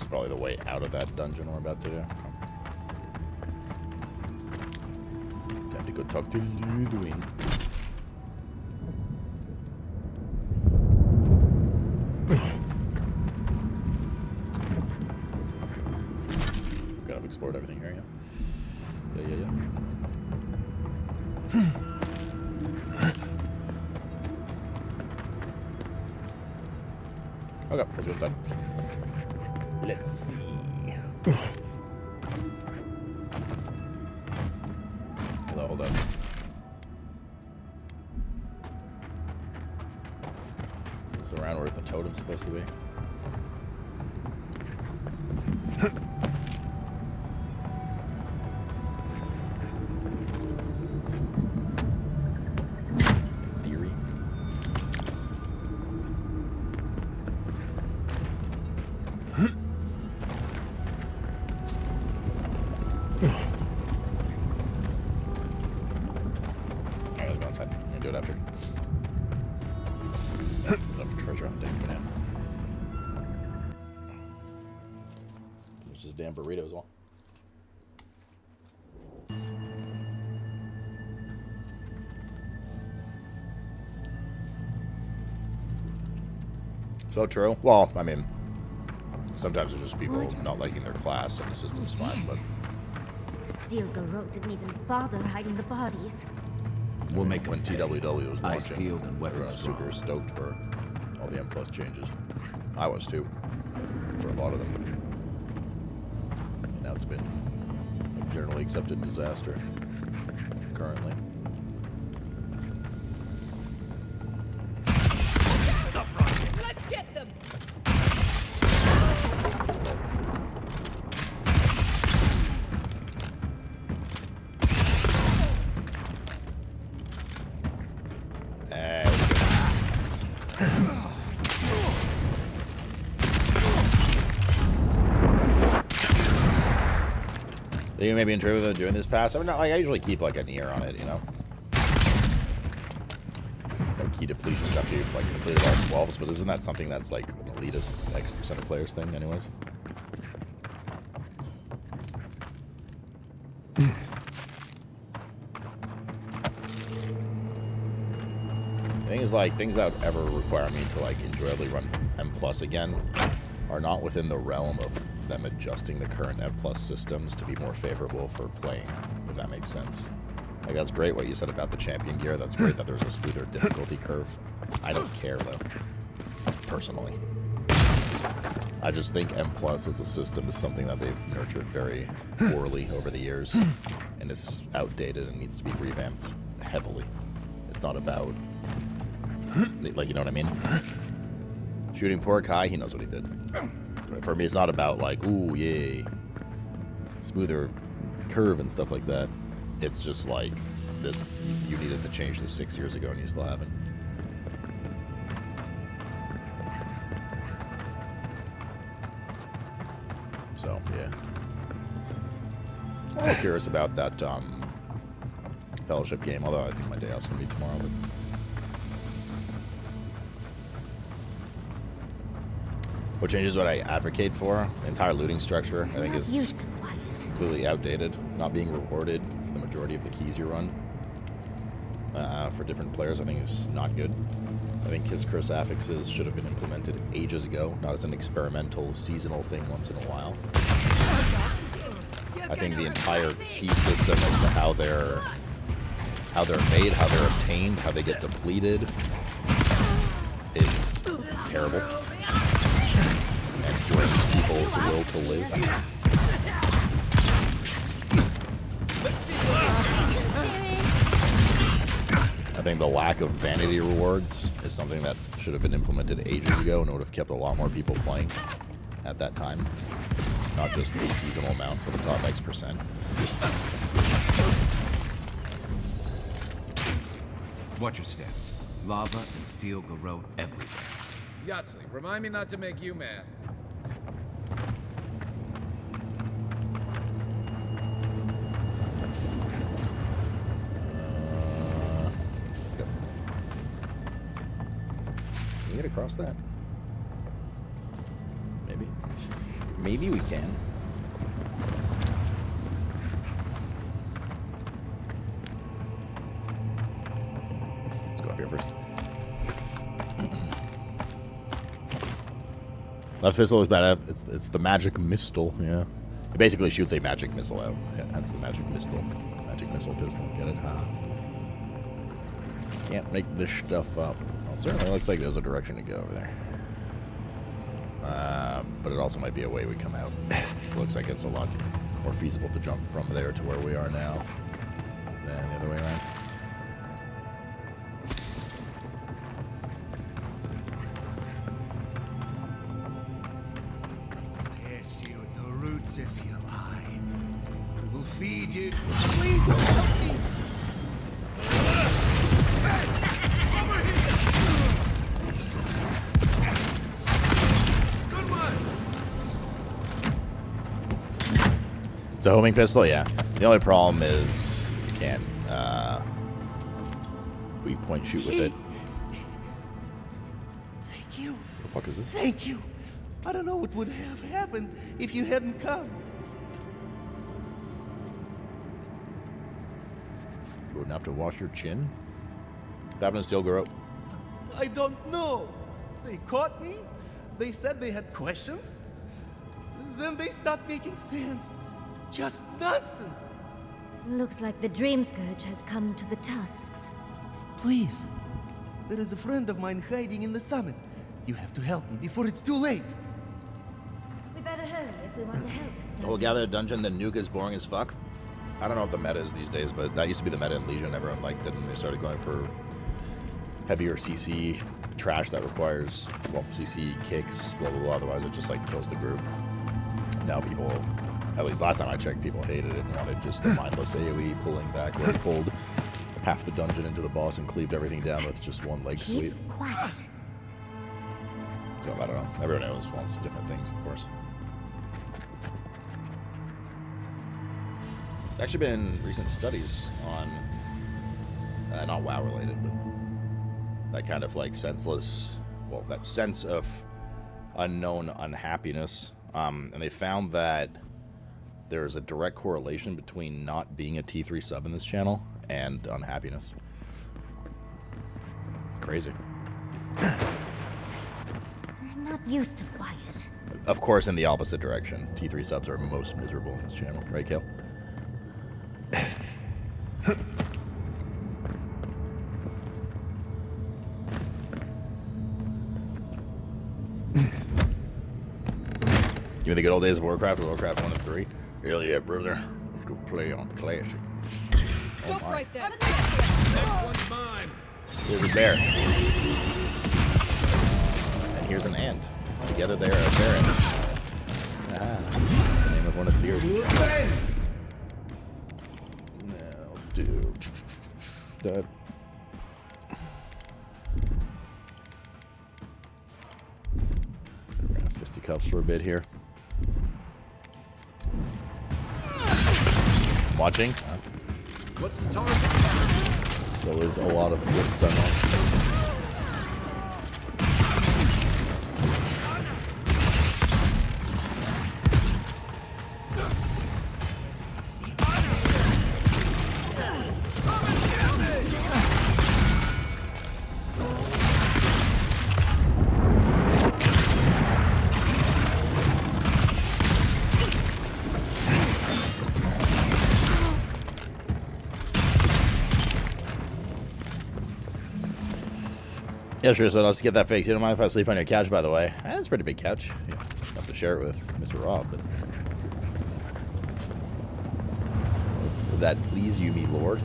is probably the way out of that dungeon we're about to do. Time to go talk to Lodwyn. Kind of explored everything here, yeah. Okay, let's go inside. Let's see. Hold up. It's around where the totem's supposed to be. Damn burrito as well. So true. Well, I mean, sometimes it's just people not liking their class and the system's fine, but... Steel Garrote didn't even bother hiding the bodies. We'll make when TWW was launching, we were super stoked for all the M+ changes. I was too, for a lot of them. Now it's been a generally accepted disaster currently. Let's get them. You maybe enjoy with doing this pass. I mean, I usually keep like an ear on it, you know. No key depletions after you've like completed all 12s, but isn't that something that's like an elitist X% of players thing, anyways? The thing is, like, things that would ever require me to like enjoyably run M+ again are not within the realm of them adjusting the current M+ systems to be more favorable for playing, if that makes sense. Like, that's great what you said about the champion gear. That's great that there's a smoother difficulty curve. I don't care, though, personally. I just think M+ as a system is something that they've nurtured very poorly over the years, and is outdated and needs to be revamped heavily. It's not about, like, you know what I mean? Shooting poor Kai, he knows what he did. For me, it's not about like, ooh, yay, smoother curve and stuff like that. It's just like, this, you needed to change this 6 years ago and you still haven't. So, yeah. I'm a little curious about that Fellowship game, although I think my day off's going to be tomorrow. But what changes would I advocate for? The entire looting structure, I think, is completely outdated. Not being rewarded for the majority of the keys you run for different players, I think, is not good. I think his curse affixes should have been implemented ages ago, not as an experimental, seasonal thing once in a while. I think the entire key system as to how they're made, how they're obtained, how they get depleted is terrible. Drains people's will to live. I think the lack of vanity rewards is something that should have been implemented ages ago and would have kept a lot more people playing at that time. Not just a seasonal amount for the top X%. Watch your step. Lava and steel Garrote everywhere. Yahtzee, remind me not to make you mad. Can you get across that? Maybe. Maybe we can. Let's go up here first. Left pistol is bad. It's the magic missile. Yeah. It basically shoots a magic missile out. Yeah, that's the magic missile. Magic missile pistol. Get it? Huh? Can't make this stuff up. Well, it certainly looks like there's a direction to go over there. But it also might be a way we come out. It looks like it's a lot more feasible to jump from there to where we are now than the other way around. Yes, you at the roots if you lie. We will feed you. Please help me! It's a homing pistol, yeah. The only problem is you can't we point shoot with it. Thank you. What the fuck is this? Thank you. I don't know what would have happened if you hadn't come. You wouldn't have to wash your chin? What happened to Steel Girl? I don't know. They caught me. They said they had questions. Then they stopped making sense. Just nonsense. Looks like the Dream Scourge has come to the Tusks. Please. There is a friend of mine hiding in the summit. You have to help me before it's too late. We better hurry if we want to help. The whole gather dungeon, the nuke is boring as fuck. I don't know what the meta is these days, but that used to be the meta in Legion. Everyone liked it, and they started going for heavier CC trash that requires, well, CC kicks, blah, blah, blah. Otherwise, it just, like, kills the group. Now people, at least last time I checked, people hated it and wanted just the mindless AoE pulling back where he pulled half the dungeon into the boss and cleaved everything down with just one leg sweep. Keep quiet. So, I don't know. Everyone else wants different things, of course. There's actually been recent studies on, not WoW related, but that kind of like senseless, well, that sense of unknown unhappiness. And they found that there's a direct correlation between not being a T3 sub in this channel and unhappiness. Crazy. I'm not used to quiet. Of course, in the opposite direction. T3 subs are most miserable in this channel. Right, Kale? You mean the good old days of Warcraft or Warcraft 1 and 3? Hell yeah, brother. Let's go play on Classic. Stop my. right there. Next one's mine. There's a bear. And here's an ant. Together they are a baron. Ah, the name of one of the beers. Now, let's do that. So we're gonna fisticuffs for a bit here. Watching? What's the target? So is a lot of fists on Yeah, sure, so let's get that fixed. You don't mind if I sleep on your couch, by the way? That's a pretty big couch. Yeah, I'll have to share it with Mr. Rob, but... Would that please you, me lord?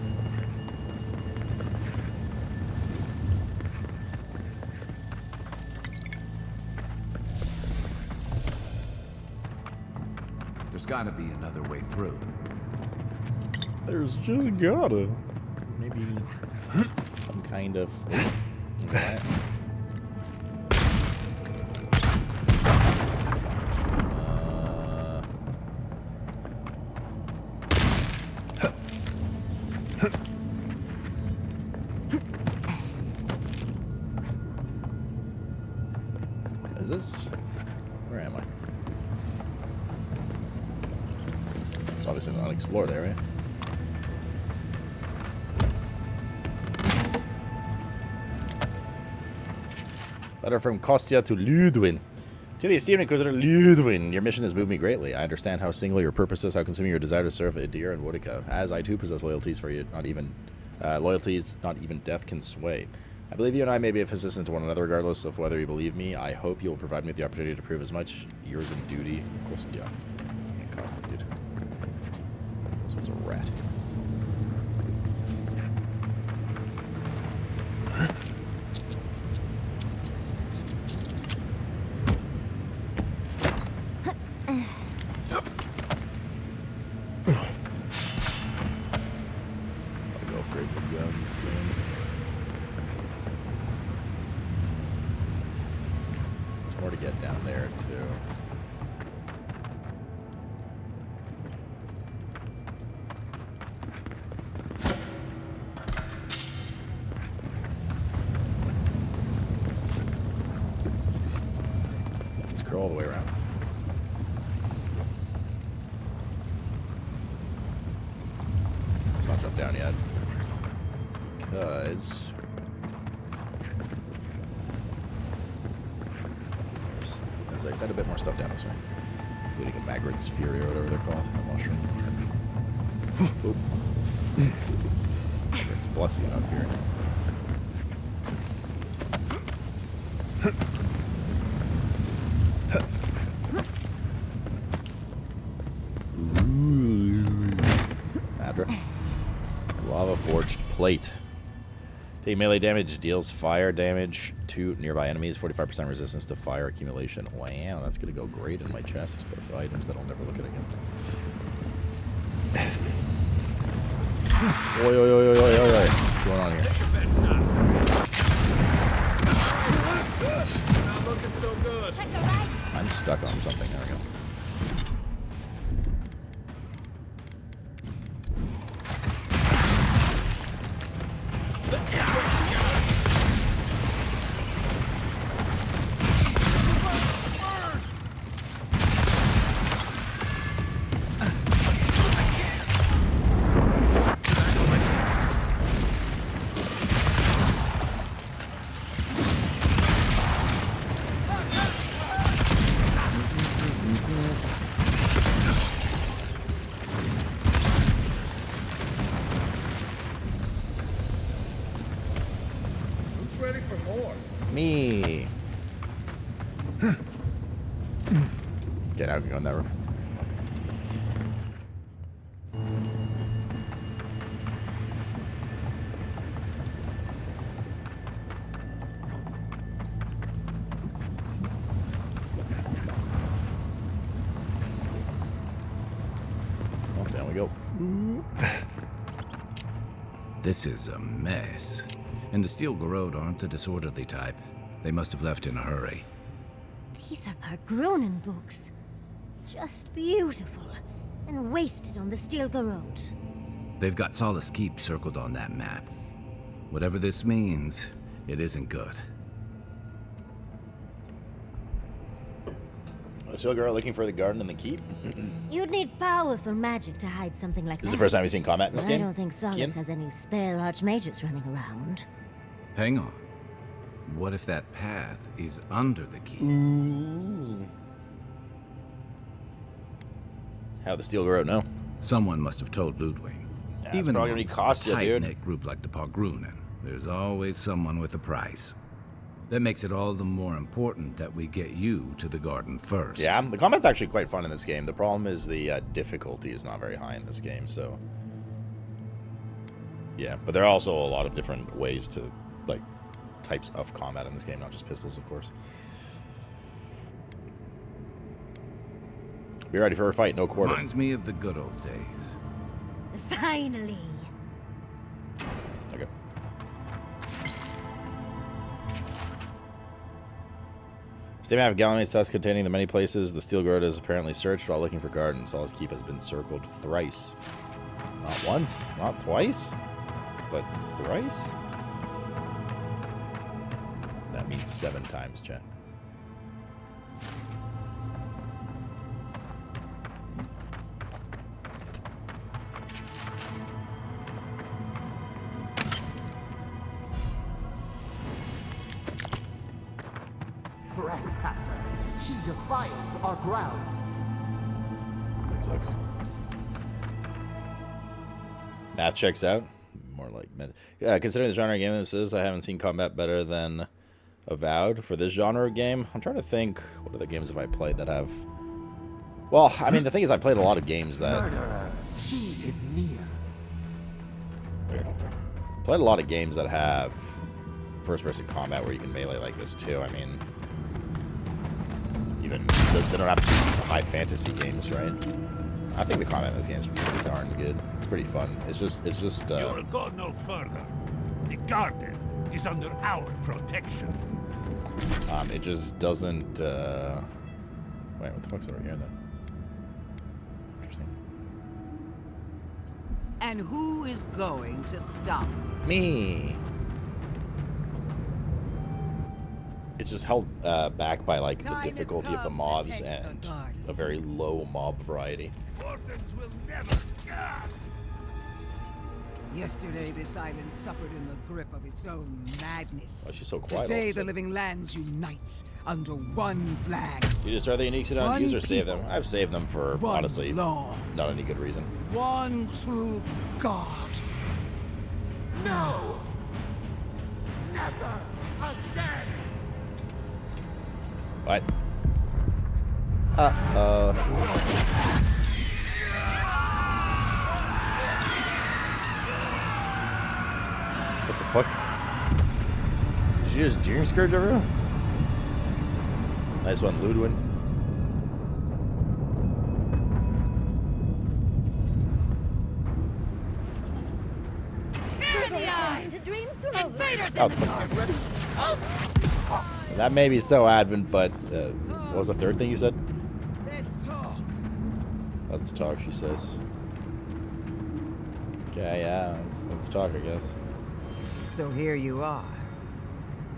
There's gotta be another way through. There's just gotta. Maybe some kind of... Okay. Is this? Where am I? It's obviously an unexplored area. Letter from Kostya to Lodwyn. To the esteemed Inquisitor Lodwyn, your mission has moved me greatly. I understand how single your purpose is, how consuming your desire to serve Idir and Woodica, as I too possess loyalties for you, not even death can sway. I believe you and I may be of assistance to one another, regardless of whether you believe me. I hope you will provide me with the opportunity to prove as much yours in duty. Kostya. Kostya, dude. This one's a rat. All the way around. Let's not jump down yet. Because there's, as I said, a bit more stuff down this way. Including a Magrid's Fury or whatever they're called. A mushroom. Magrid's Blessing, not Fury. Plate. Take melee damage, deals fire damage to nearby enemies, 45% resistance to fire accumulation. Wow, that's gonna go great in my chest of items that I'll never look at again. Oi, oi, oi, oi, oi, oi. What's going on here? Not looking so good. I'm stuck on something. There we go. Me. Okay, now we can go in that room. Oh, down we go. This is a mess. And the Steel Garrod aren't the disorderly type. They must have left in a hurry. These are Pargrunen books. Just beautiful. And wasted on the Steel Garrod. They've got Solace Keep circled on that map. Whatever this means, it isn't good. The Steel Garrod looking for the garden and the keep? You'd need powerful magic to hide something like that. This is the first time we've seen combat in this But game? I don't think Solace has any spare archmages running around. Hang on. What if that path is under the keep? Ooh. How the Steel Garrod know? Someone must have told Lodwyn. Yeah, it's probably gonna cost you, dude. Tight-knit group like the Pargrunen, there's always someone with a price. That makes it all the more important that we get you to the garden first. Yeah, the combat's actually quite fun in this game. The problem is the difficulty is not very high in this game, so... Yeah, but there are also a lot of different ways to, like, types of combat in this game, not just pistols, of course. Be ready for a fight, no quarter. Reminds me of the good old days. Finally. Okay. Statement of Galame's tusk containing the many places the Steel Garrod is apparently searched while looking for gardens. Solace Keep has been circled thrice. Not once, not twice, but thrice? That means 7 times, chat. trespasser. He defiles our ground. That sucks. Math checks out. More like math. Yeah, considering the genre of game this is, I haven't seen combat better than Avowed for this genre of game. I'm trying to think, what other games have I played that have... Well, I mean, the thing is, I played a lot of games that... Murderer, he is near. Played a lot of games that have first-person combat where you can melee like this too. I mean, even they don't have to be high fantasy games, right? I think the combat in this game is pretty darn good. It's pretty fun. It's just. You'll go no further. The garden is under our protection. It just doesn't. Wait, what the fuck's over here then? Interesting. And who is going to stop? Me. It's just held back by like the Time has difficulty of the come to mobs take the and garden. a very low mob variety. Wardens will never. Yesterday, this island suffered in the grip of its own madness. Why is she so quiet all of Today, a the sudden? living lands unites under one flag. You destroy the unique city on One user, save them. people. I've saved them for One honestly law. not any good reason. One true God. No! Never again! What? What the fuck? Did you just Dream Scourge over here? Nice one, Lodwyn. To dream through. Invaders Oh, fuck. That may be so, Advent, but what was the third thing you said? Let's talk. Let's talk, she says. Okay, yeah, let's talk, I guess. So here you are.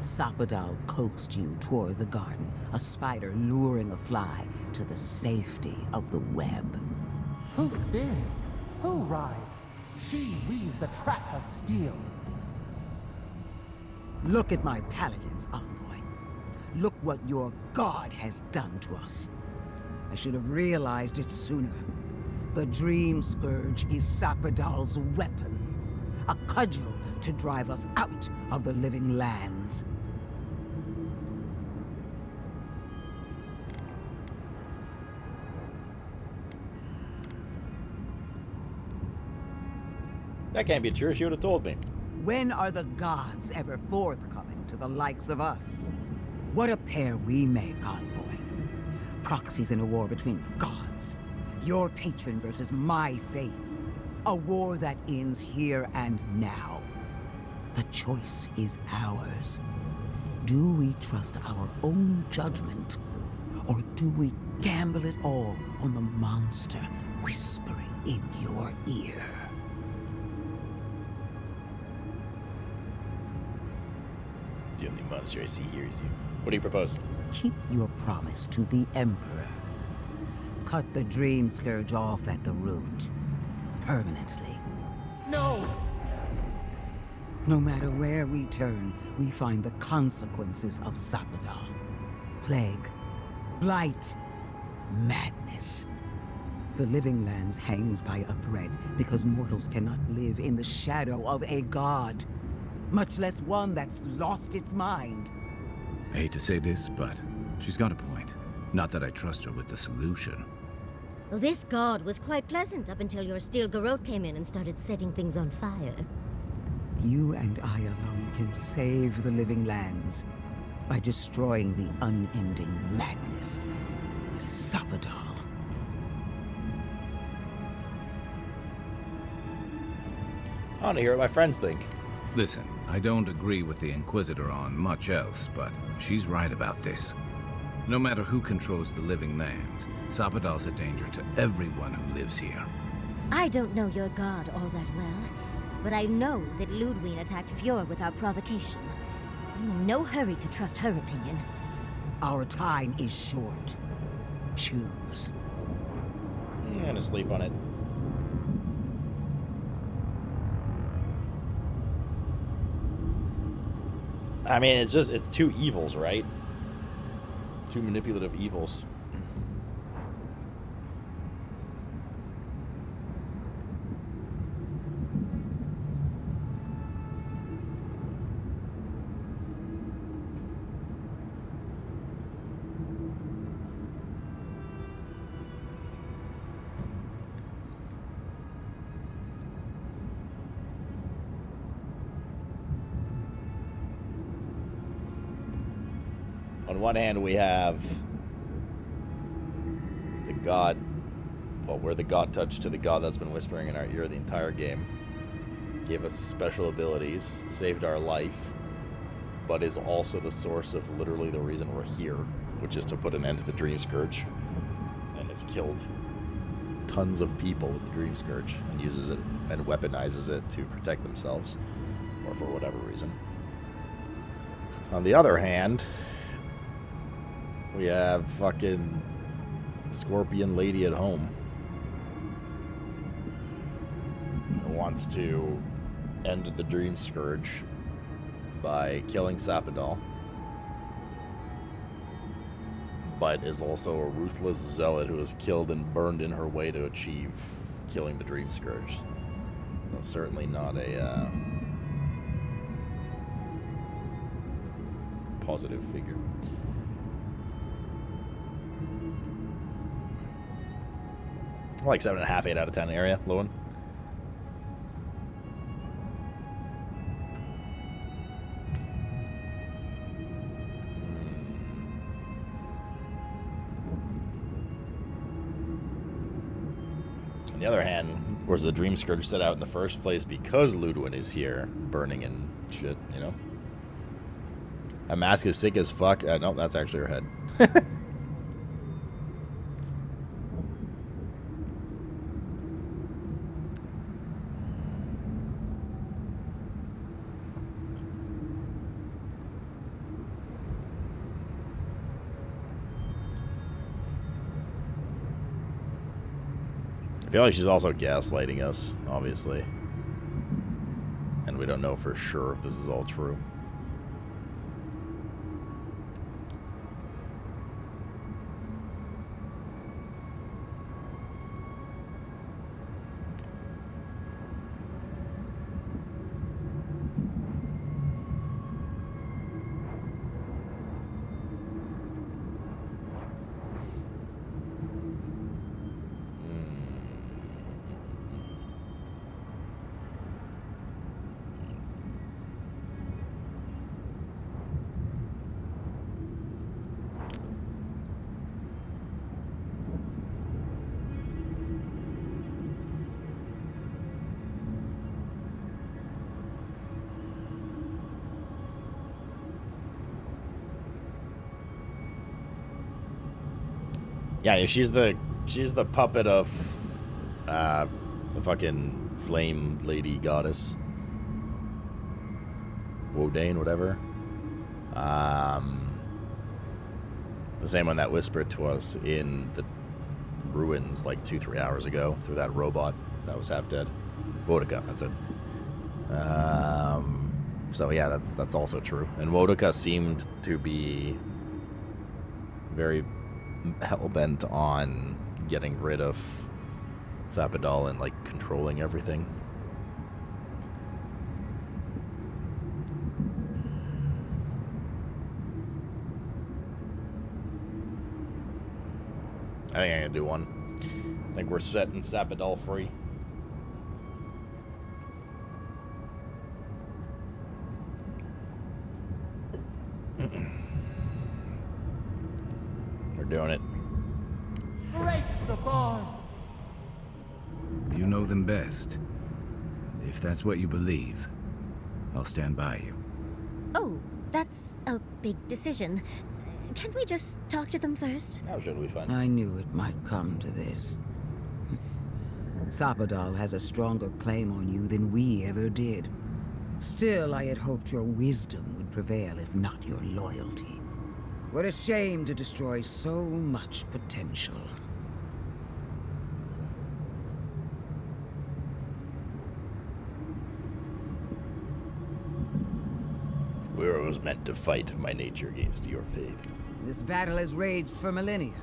Sapadal coaxed you toward the garden, a spider luring a fly to the safety of the web. Who spins? Who rides? She weaves a trap of steel. Look at my paladin's envoy. Look what your god has done to us. I should have realized it sooner. The Dream Scourge is Sapadal's weapon. A cudgel to drive us out of the living lands. That can't be true, she would have told me. When are the gods ever forthcoming to the likes of us? What a pair we make, envoy. Proxies in a war between gods. Your patron versus my faith. A war that ends here and now. The choice is ours. Do we trust our own judgment? Or do we gamble it all on the monster whispering in your ear? The only monster I see here is you. What do you propose? Keep your promise to the Emperor. Cut the Dream Scourge off at the root. Permanently. No! No matter where we turn, we find the consequences of Sapadal. Plague, blight, madness. The living lands hangs by a thread because mortals cannot live in the shadow of a god. Much less one that's lost its mind. I hate to say this, but she's got a point. Not that I trust her with the solution. Well, this god was quite pleasant up until your steel garrote came in and started setting things on fire. You and I alone can save the living lands by destroying the unending madness that is Sapadal. I want to hear what my friends think. Listen, I don't agree with the Inquisitor on much else, but she's right about this. No matter who controls the living lands, Sapadal's a danger to everyone who lives here. I don't know your god all that well, but I know that Lodwyn attacked Fjord without provocation. I'm in no hurry to trust her opinion. Our time is short. Choose. I'm gonna sleep on it. I mean, it's two evils, right? Two manipulative evils. On one hand, we have the god, well, we're the god touch to the god that's been whispering in our ear the entire game. Gave us special abilities, saved our life, but is also the source of literally the reason we're here, which is to put an end to the Dream Scourge. And has killed tons of people with the Dream Scourge and uses it and weaponizes it to protect themselves or for whatever reason. On the other hand, we have fucking Scorpion Lady at home who wants to end the Dream Scourge by killing Sapadal, but is also a ruthless zealot who is killed and burned in her way to achieve killing the Dream Scourge. Well, certainly not a positive figure. Like 7.5, 8 out of 10 area, Lodwyn. On the other hand, where's the Dream Scourge set out in the first place because Lodwyn is here, burning and shit, you know? That mask is sick as fuck. No, that's actually her head. I feel like she's also gaslighting us, obviously. And we don't know for sure if this is all true. Yeah, she's the puppet of the fucking flame lady goddess. Wodan, whatever. The same one that whispered to us in the ruins like 2-3 hours ago through that robot that was half dead. Wodaka, that's it. So yeah, that's also true. And Wodaka seemed to be very hell-bent on getting rid of Sapadal and like controlling everything. I think I'm gonna do one. I think we're setting Sapadal free. We're doing it. Break the bars! You know them best. If that's what you believe, I'll stand by you. Oh, that's a big decision. Can't we just talk to them first? How should we find? I knew it might come to this. Sapadal has a stronger claim on you than we ever did. Still, I had hoped your wisdom would prevail, if not your loyalty. What a shame to destroy so much potential. Where it was meant to fight my nature against your faith. This battle has raged for millennia.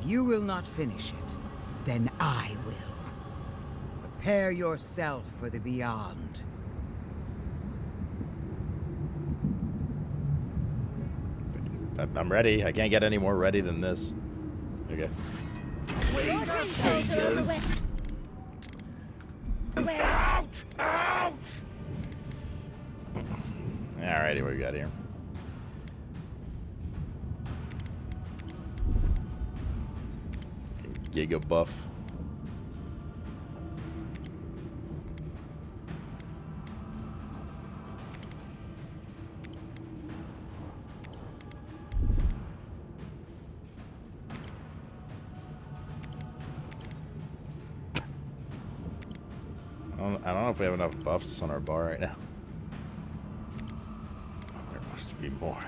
If you will not finish it, then I will. Prepare yourself for the beyond. I'm ready. I can't get any more ready than this. Okay. Out! Out! Alrighty, what we got here? Giga buff. I don't know if we have enough buffs on our bar right now. There must be more.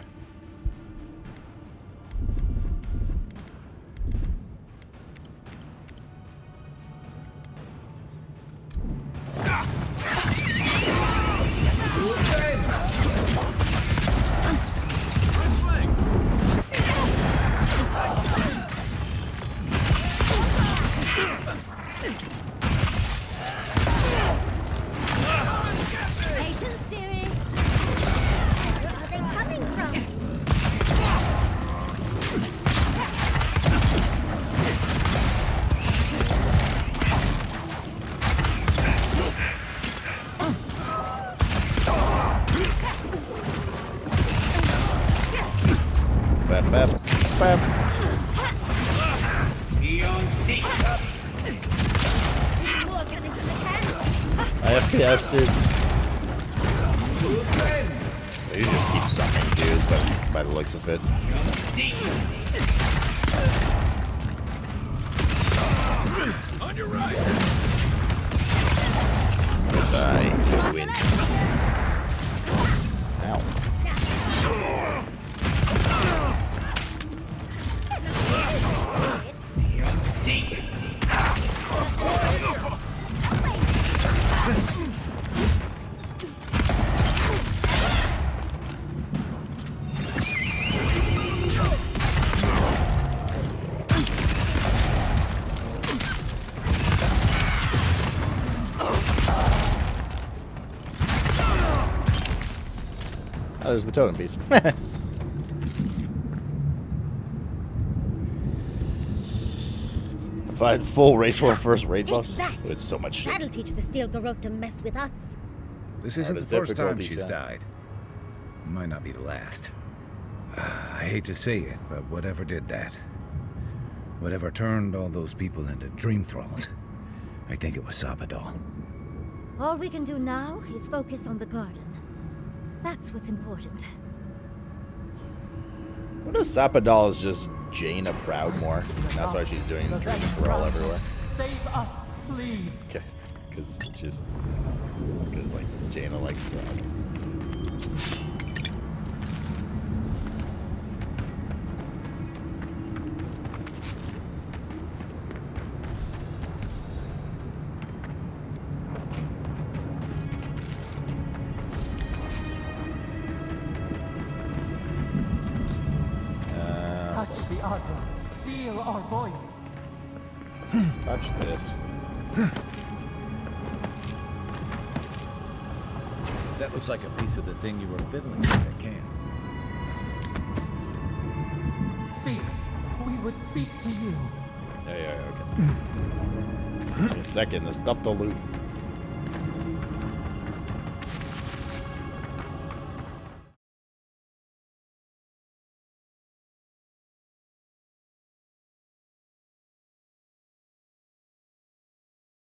FPS, dude. You just keep sucking dudes by the looks of it. On your right. Goodbye, Lodwyn. Ow. Oh, there's the totem piece. If I had full race war first raid buffs, it's so much shit. That'll teach the Steel Garrote to mess with us. This isn't the Hardest first time difficulty, she's Jack. died. Might not be the last. I hate to say it, but whatever did that, whatever turned all those people into dream thralls, I think it was Sabadal. All we can do now is focus on the garden. That's what's important. What if Sabadal is just Jaina Proudmore? And that's why she's doing Dream Thrall everywhere. Save us, please. Because like Jaina likes to. Touch the Adra. Feel our voice. Touch this. That looks like a piece of the thing you were fiddling with at camp. Speak. We would speak to you. Yeah, okay. Give me a second, there's stuff to loot.